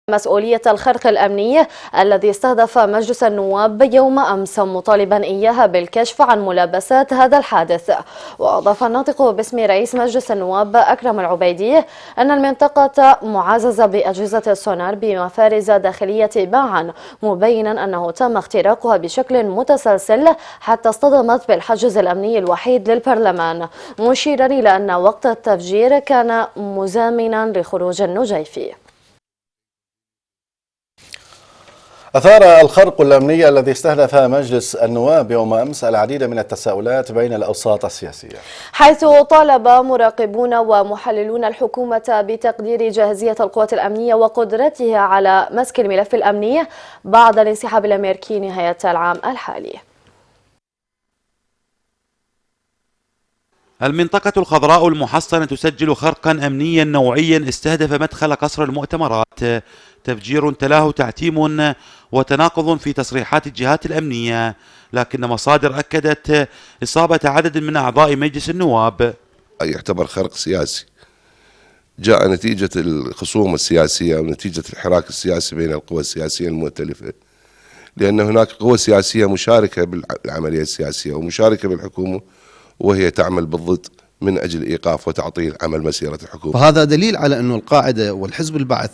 مسؤولية الخرق الأمني الذي استهدف مجلس النواب يوم أمس، مطالبا إياها بالكشف عن ملابسات هذا الحادث. وأضاف الناطق باسم رئيس مجلس النواب أكرم العبيدي أن المنطقة معززة بأجهزة السونار بمفارز داخلية باعا، مبينا أنه تم اختراقها بشكل متسلسل حتى اصطدمت بالحاجز الأمني الوحيد للبرلمان، مشيرا إلى أن وقت التفجير كان مزامنا لخروج النجيفي. أثار الخرق الأمني الذي استهدف مجلس النواب يوم أمس العديد من التساؤلات بين الأوساط السياسية، حيث طالب مراقبون ومحللون الحكومة بتقدير جاهزية القوات الأمنية وقدرتها على مسك الملف الأمني بعد الانسحاب الأمريكي نهاية العام الحالي. المنطقة الخضراء المحصنة تسجل خرقا أمنيا نوعيا استهدف مدخل قصر المؤتمرات، تفجير تلاه تعتيم وتناقض في تصريحات الجهات الأمنية، لكن مصادر أكدت إصابة عدد من أعضاء مجلس النواب. يعتبر خرق سياسي جاء نتيجة الخصومة السياسية ونتيجة الحراك السياسي بين القوى السياسية المؤتلفة، لأن هناك قوى سياسية مشاركة بالعملية السياسية ومشاركة بالحكومة، وهي تعمل بالضد من أجل إيقاف وتعطيل عمل مسيرة الحكومة. وهذا دليل على أن القاعدة والحزب البعث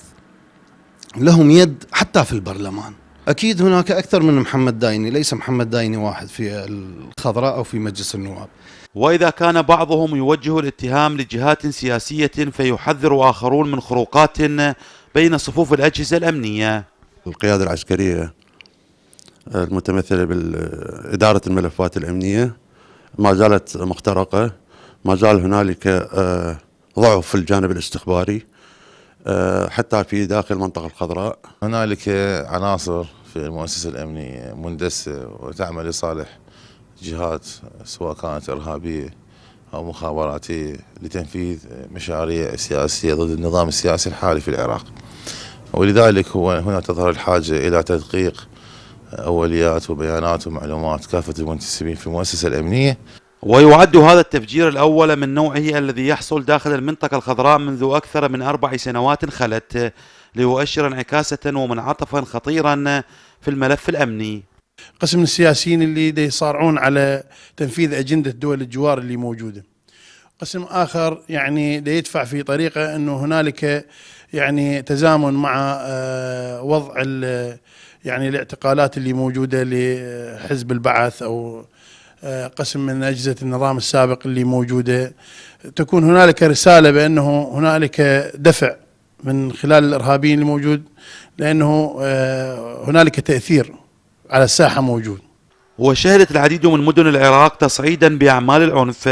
لهم يد حتى في البرلمان. أكيد هناك أكثر من محمد دايني، ليس محمد دايني واحد في الخضراء أو في مجلس النواب. وإذا كان بعضهم يوجه الاتهام لجهات سياسية، فيحذر آخرون من خروقات بين صفوف الأجهزة الأمنية. القيادة العسكرية المتمثلة بإدارة الملفات الأمنية ما زالت مخترقة، ما زال هنالك ضعف في الجانب الاستخباري حتى في داخل المنطقة الخضراء. هنالك عناصر في المؤسسة الأمنية مندسة وتعمل لصالح جهات سواء كانت إرهابية أو مخابراتية لتنفيذ مشاريع سياسية ضد النظام السياسي الحالي في العراق، ولذلك هنا تظهر الحاجة إلى تدقيق أوليات وبيانات ومعلومات كافة المنتسبين في المؤسسة الأمنية. ويعد هذا التفجير الأول من نوعه الذي يحصل داخل المنطقة الخضراء منذ أكثر من 4 سنوات خلت، ليؤشر انعكاسة ومنعطفا خطيرا في الملف الأمني. قسم السياسيين اللي يصارعون على تنفيذ أجندة دول الجوار اللي موجودة، قسم آخر يعني يدفع في طريقة أنه هنالك يعني تزامن مع وضع يعني الاعتقالات اللي موجودة لحزب البعث أو قسم من أجهزة النظام السابق اللي موجودة، تكون هنالك رسالة بأنه هنالك دفع من خلال الإرهابيين الموجود، لأنه هنالك تأثير على الساحة موجود. وشهدت العديد من مدن العراق تصعيدا بأعمال العنف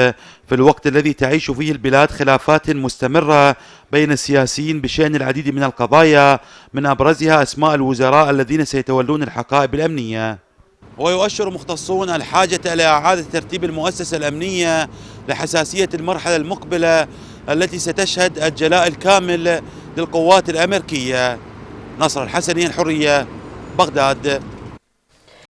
في الوقت الذي تعيش فيه البلاد خلافات مستمرة بين السياسيين بشأن العديد من القضايا، من أبرزها أسماء الوزراء الذين سيتولون الحقائب الأمنية. ويؤشر مختصون الحاجة إلى إعادة ترتيب المؤسسة الأمنية لحساسية المرحلة المقبلة التي ستشهد الجلاء الكامل للقوات الأمريكية. نصر الحسني، الحرية، بغداد.